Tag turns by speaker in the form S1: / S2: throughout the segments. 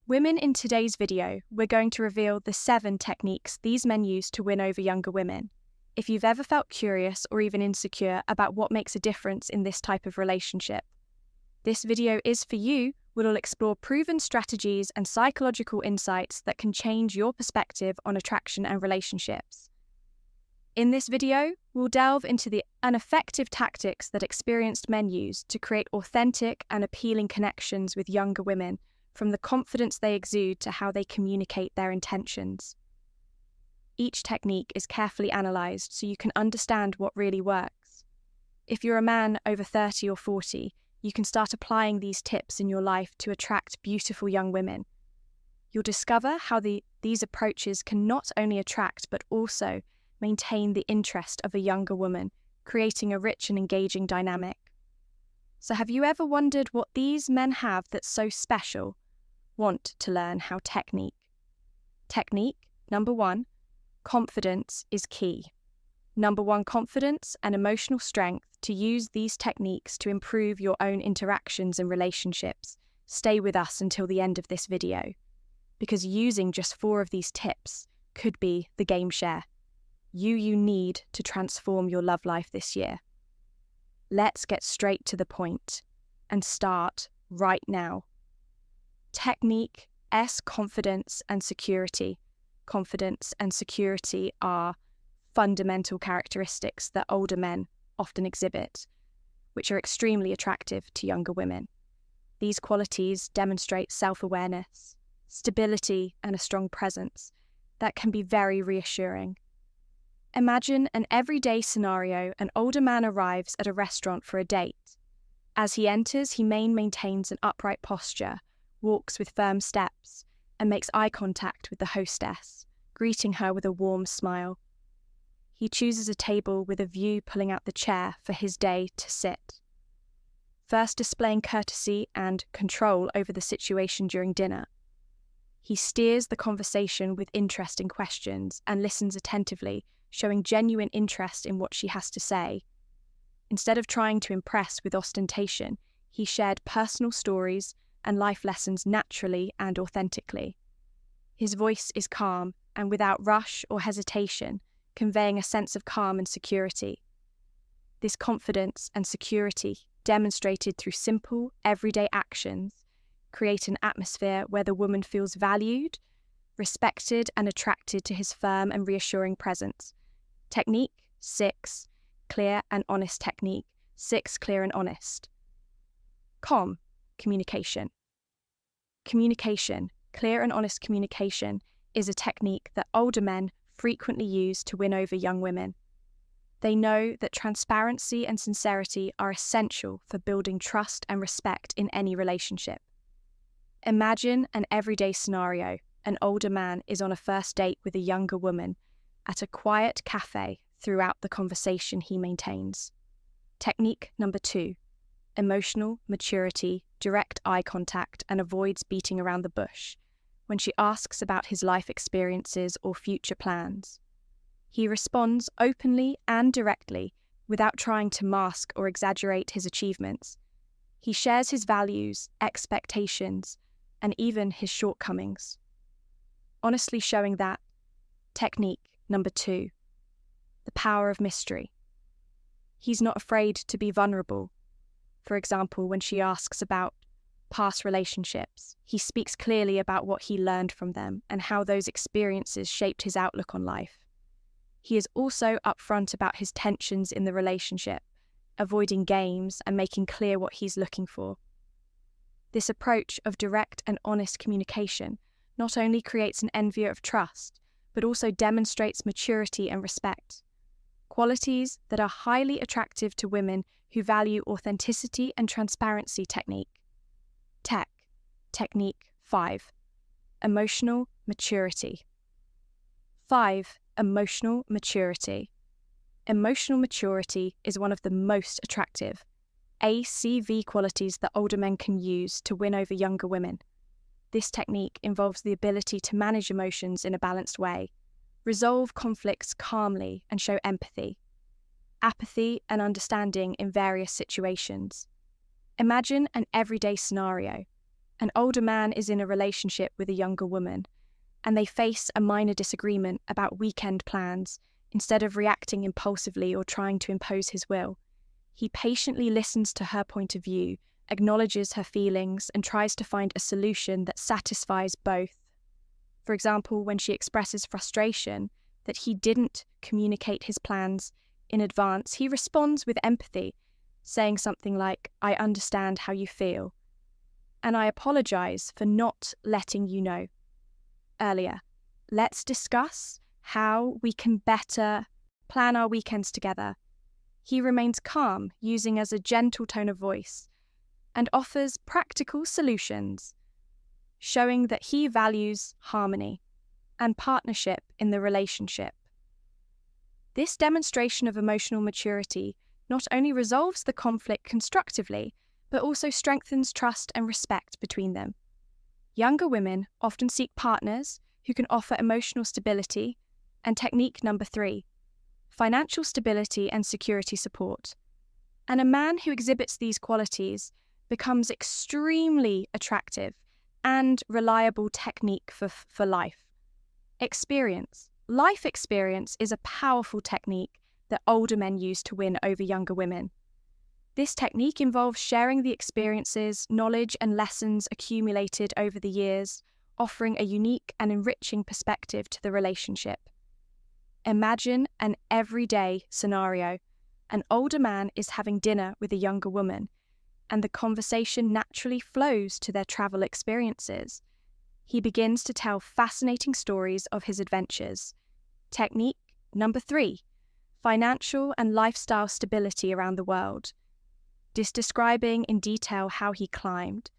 S1: Women, in today's video, we're going to reveal the 7 techniques these men use to win over younger women. If you've ever felt curious or even insecure about what makes a difference in this type of relationship, this video is for you. We'll explore proven strategies and psychological insights that can change your perspective on attraction and relationships. In this video, we'll delve into the ineffective tactics that experienced men use to create authentic and appealing connections with younger women, from the confidence they exude to how they communicate their intentions. Each technique is carefully analysed so you can understand what really works. If you're a man over 30 or 40, you can start applying these tips in your life to attract beautiful young women. You'll discover how these approaches can not only attract but also maintain the interest of a younger woman, creating a rich and engaging dynamic. So have you ever wondered what these men have that's so special? Want to learn how technique? Technique, number 1, confidence is key. Number 1, confidence and emotional strength to use these techniques to improve your own interactions and relationships. Stay with us until the end of this video, because using just 4 of these tips could be the game share you need to transform your love life this year. Let's get straight to the point and start right now. Technique S, confidence and security. Confidence and security are fundamental characteristics that older men often exhibit, which are extremely attractive to younger women. These qualities demonstrate self-awareness, stability, and a strong presence that can be very reassuring. Imagine an everyday scenario. An older man arrives at a restaurant for a date. As he enters, he maintains an upright posture, walks with firm steps, and makes eye contact with the hostess, greeting her with a warm smile. He chooses a table with a view, pulling out the chair for his day to sit. First displaying courtesy and control over the situation during dinner, he steers the conversation with interesting questions and listens attentively, showing genuine interest in what she has to say. Instead of trying to impress with ostentation, he shared personal stories and life lessons naturally and authentically. His voice is calm and without rush or hesitation, conveying a sense of calm and security. This confidence and security, demonstrated through simple, everyday actions, create an atmosphere where the woman feels valued, respected, and attracted to his firm and reassuring presence. Technique 6, clear and honest technique. 6, clear and honest. Communication. Communication, clear and honest communication, is a technique that older men frequently use to win over young women. They know that transparency and sincerity are essential for building trust and respect in any relationship. Imagine an everyday scenario. An older man is on a first date with a younger woman at a quiet cafe. Throughout the conversation he maintains. Technique number 2, emotional maturity, direct eye contact, and avoids beating around the bush when she asks about his life experiences or future plans. He responds openly and directly without trying to mask or exaggerate his achievements. He shares his values, expectations, and even his shortcomings, honestly showing that. Technique number 2, the power of mystery. He's not afraid to be vulnerable. For example, when she asks about past relationships, he speaks clearly about what he learned from them and how those experiences shaped his outlook on life. He is also upfront about his tensions in the relationship, avoiding games and making clear what he's looking for. This approach of direct and honest communication not only creates an envier of trust, but also demonstrates maturity and respect, qualities that are highly attractive to women who value authenticity and transparency. Technique 5, emotional maturity. 5, emotional maturity. Emotional maturity is one of the most attractive ACV qualities that older men can use to win over younger women. This technique involves the ability to manage emotions in a balanced way, resolve conflicts calmly, and show empathy, and understanding in various situations. Imagine an everyday scenario. An older man is in a relationship with a younger woman, and they face a minor disagreement about weekend plans. Instead of reacting impulsively or trying to impose his will, he patiently listens to her point of view, acknowledges her feelings, and tries to find a solution that satisfies both. For example, when she expresses frustration that he didn't communicate his plans in advance, he responds with empathy, saying something like, "I understand how you feel, and I apologize for not letting you know earlier. Let's discuss how we can better plan our weekends together." He remains calm, using as a gentle tone of voice, and offers practical solutions, showing that he values harmony and partnership in the relationship. This demonstration of emotional maturity not only resolves the conflict constructively, but also strengthens trust and respect between them. Younger women often seek partners who can offer emotional stability. And technique number 3, financial stability and security support. And a man who exhibits these qualities becomes extremely attractive and reliable technique for life. Life experience is a powerful technique that older men use to win over younger women. This technique involves sharing the experiences, knowledge, and lessons accumulated over the years, offering a unique and enriching perspective to the relationship. Imagine an everyday scenario. An older man is having dinner with a younger woman, and the conversation naturally flows to their travel experiences. He begins to tell fascinating stories of his adventures. Technique number 3, financial and lifestyle stability around the world. Describing in detail how he climbed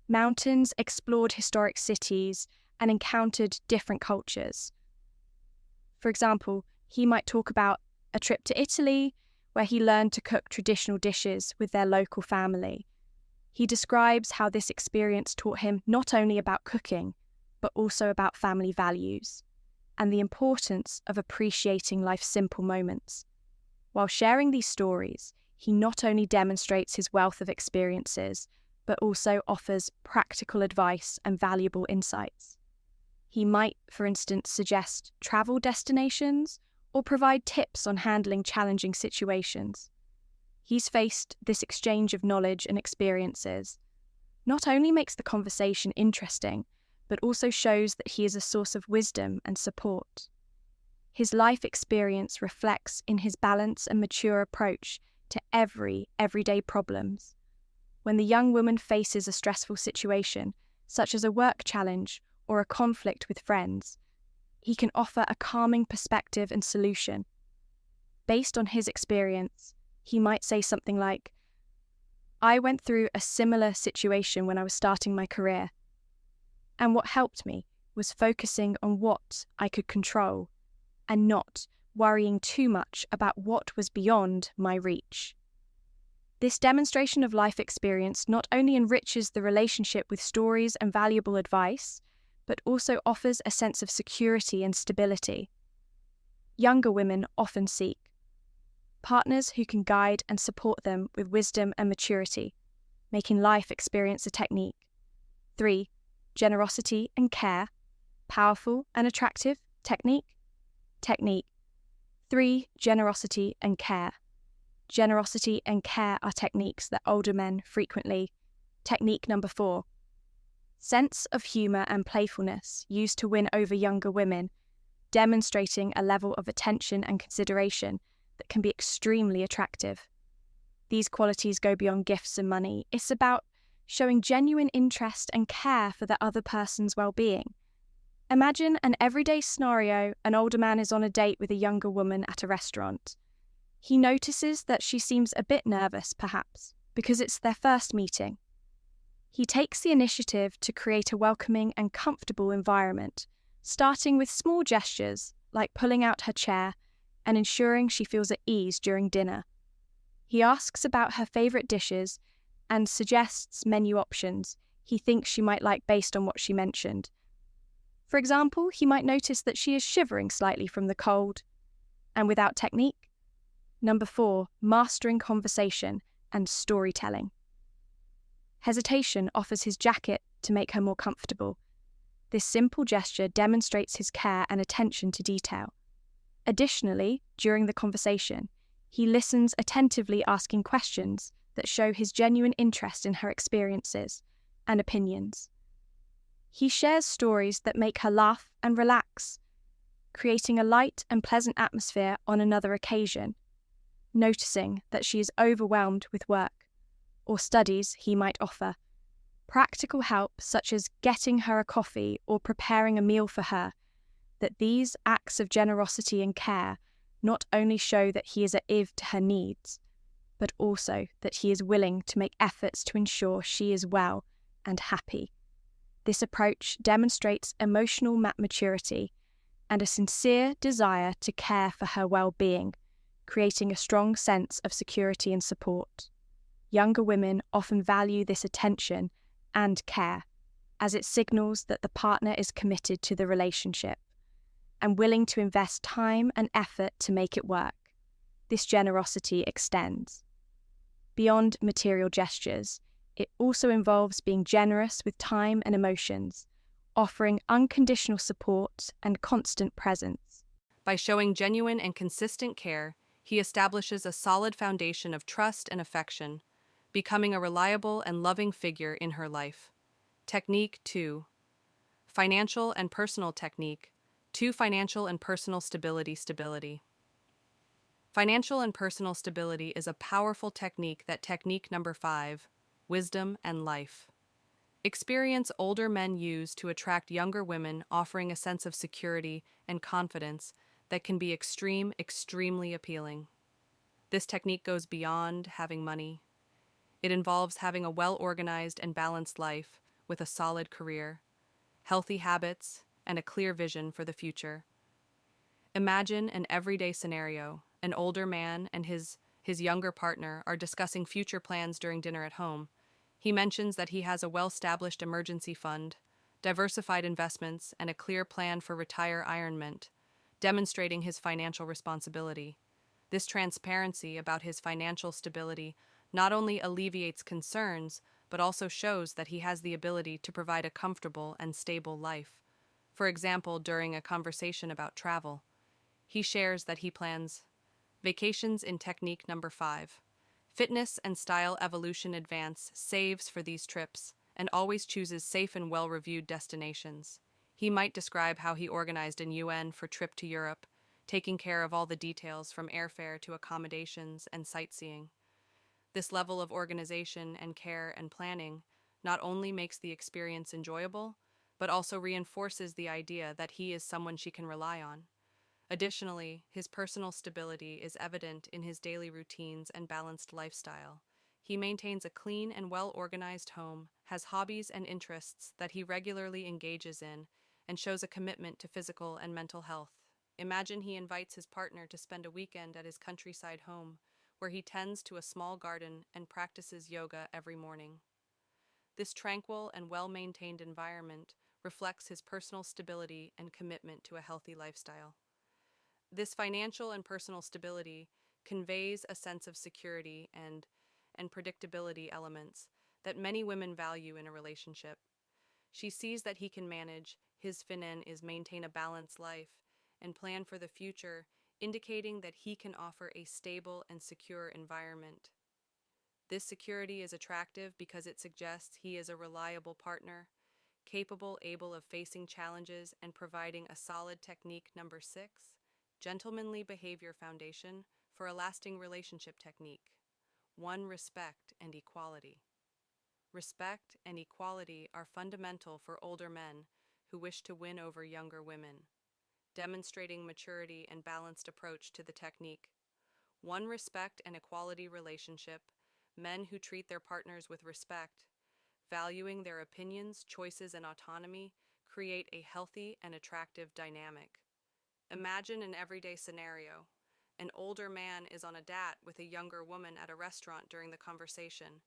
S1: mountains, explored historic cities, and encountered different cultures. For example, he might talk about a trip to Italy, where he learned to cook traditional dishes with their local family. He describes how this experience taught him not only about cooking, but also about family values and the importance of appreciating life's simple moments. While sharing these stories, he not only demonstrates his wealth of experiences, but also offers practical advice and valuable insights. He might, for instance, suggest travel destinations or provide tips on handling challenging situations. He's faced this exchange of knowledge and experiences not only makes the conversation interesting, but also shows that he is a source of wisdom and support. His life experience reflects in his balanced and mature approach to everyday problems. When the young woman faces a stressful situation, such as a work challenge or a conflict with friends, he can offer a calming perspective and solution. Based on his experience, he might say something like, "I went through a similar situation when I was starting my career, and what helped me was focusing on what I could control and not worrying too much about what was beyond my reach." This demonstration of life experience not only enriches the relationship with stories and valuable advice, but also offers a sense of security and stability. Younger women often seek partners who can guide and support them with wisdom and maturity, making life experience a technique. 3, generosity and care, powerful and attractive technique. Technique 3, generosity and care. Generosity and care are techniques that older men frequently. Technique number 4, sense of humour and playfulness used to win over younger women, demonstrating a level of attention and consideration that can be extremely attractive. These qualities go beyond gifts and money. It's about showing genuine interest and care for the other person's well-being. Imagine an everyday scenario. An older man is on a date with a younger woman at a restaurant. He notices that she seems a bit nervous, perhaps, because it's their first meeting. He takes the initiative to create a welcoming and comfortable environment, starting with small gestures like pulling out her chair and ensuring she feels at ease during dinner. He asks about her favourite dishes and suggests menu options he thinks she might like based on what she mentioned. For example, he might notice that she is shivering slightly from the cold. And without technique, number 4, mastering conversation and storytelling. Hesitation offers his jacket to make her more comfortable. This simple gesture demonstrates his care and attention to detail. Additionally, during the conversation, he listens attentively, asking questions that show his genuine interest in her experiences and opinions. He shares stories that make her laugh and relax, creating a light and pleasant atmosphere on another occasion. Noticing that she is overwhelmed with work or studies, he might offer practical help such as getting her a coffee or preparing a meal for her. That these acts of generosity and care not only show that he is attentive to her needs, but also that he is willing to make efforts to ensure she is well and happy. This approach demonstrates emotional maturity and a sincere desire to care for her well-being, creating a strong sense of security and support. Younger women often value this attention and care, as it signals that the partner is committed to the relationship and willing to invest time and effort to make it work. This generosity extends beyond material gestures. It also involves being generous with time and emotions, offering unconditional support and constant presence.
S2: By showing genuine and consistent care, he establishes a solid foundation of trust and affection, becoming a reliable and loving figure in her life. Technique 2. Financial and personal technique. 2. Financial and personal stability. Financial and personal stability is a powerful technique. Technique number 5. Wisdom and life. Experience older men use to attract younger women, offering a sense of security and confidence that can be extremely appealing. This technique goes beyond having money. It involves having a well-organized and balanced life with a solid career, healthy habits, and a clear vision for the future. Imagine an everyday scenario. An older man and his younger partner are discussing future plans during dinner at home. He mentions that he has a well-established emergency fund, diversified investments, and a clear plan for retirement, demonstrating his financial responsibility. This transparency about his financial stability not only alleviates concerns, but also shows that he has the ability to provide a comfortable and stable life. For example, during a conversation about travel, he shares that he plans vacations in technique number 5. Fitness and style evolution advance saves for these trips and always chooses safe and well-reviewed destinations. He might describe how he organized an UN for trip to Europe, taking care of all the details from airfare to accommodations and sightseeing. This level of organization and care and planning not only makes the experience enjoyable, but also reinforces the idea that he is someone she can rely on. Additionally, his personal stability is evident in his daily routines and balanced lifestyle. He maintains a clean and well-organized home, has hobbies and interests that he regularly engages in, and shows a commitment to physical and mental health. Imagine he invites his partner to spend a weekend at his countryside home, where he tends to a small garden and practices yoga every morning. This tranquil and well-maintained environment reflects his personal stability and commitment to a healthy lifestyle. This financial and personal stability conveys a sense of security and predictability elements that many women value in a relationship. She sees that he can manage his finances, maintain a balanced life, and plan for the future, indicating that he can offer a stable and secure environment. This security is attractive because it suggests he is a reliable partner, able of facing challenges and providing a solid technique number 6. Gentlemanly behavior foundation for a lasting relationship technique. 1. Respect and equality. Respect and equality are fundamental for older men who wish to win over younger women, demonstrating maturity and balanced approach to the technique. 1. Respect and equality relationship. Men who treat their partners with respect, valuing their opinions, choices, and autonomy, create a healthy and attractive dynamic. Imagine an everyday scenario. An older man is on a date with a younger woman at a restaurant during the conversation.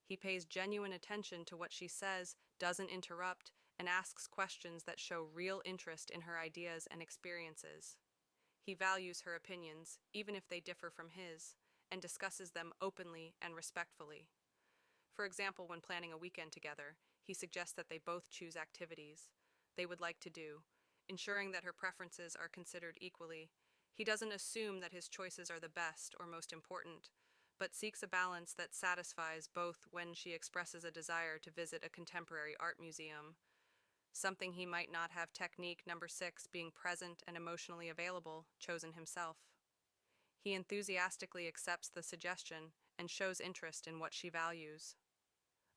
S2: He pays genuine attention to what she says, doesn't interrupt, and asks questions that show real interest in her ideas and experiences. He values her opinions, even if they differ from his, and discusses them openly and respectfully. For example, when planning a weekend together, he suggests that they both choose activities they would like to do, ensuring that her preferences are considered equally. He doesn't assume that his choices are the best or most important, but seeks a balance that satisfies both when she expresses a desire to visit a contemporary art museum, something he might not have technique number 6 being present and emotionally available, chosen himself. He enthusiastically accepts the suggestion and shows interest in what she values.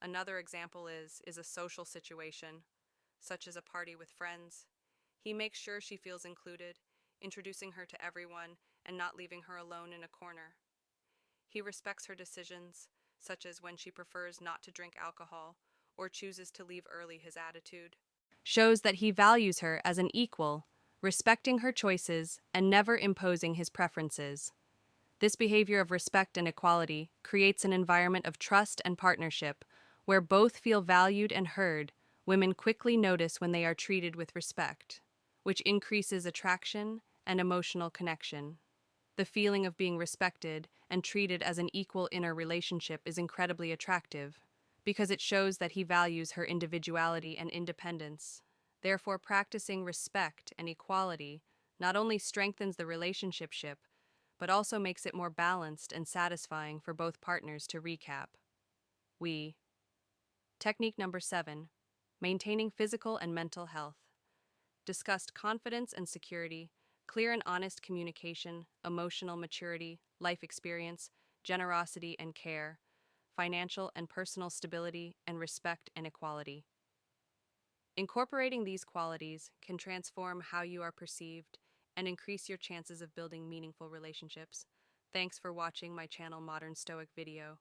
S2: Another example is a social situation, such as a party with friends. He makes sure she feels included, introducing her to everyone and not leaving her alone in a corner. He respects her decisions, such as when she prefers not to drink alcohol or chooses to leave early. His attitude shows that he values her as an equal, respecting her choices and never imposing his preferences. This behavior of respect and equality creates an environment of trust and partnership where both feel valued and heard. Women quickly notice when they are treated with respect, which increases attraction and emotional connection. The feeling of being respected and treated as an equal in a relationship is incredibly attractive because it shows that he values her individuality and independence. Therefore, practicing respect and equality not only strengthens the relationship, but also makes it more balanced and satisfying for both partners. To recap, we technique number 7, maintaining physical and mental health, discussed confidence and security, clear and honest communication, emotional maturity, life experience, generosity and care, financial and personal stability, and respect and equality. Incorporating these qualities can transform how you are perceived and increase your chances of building meaningful relationships. Thanks for watching my channel Modern Stoic video.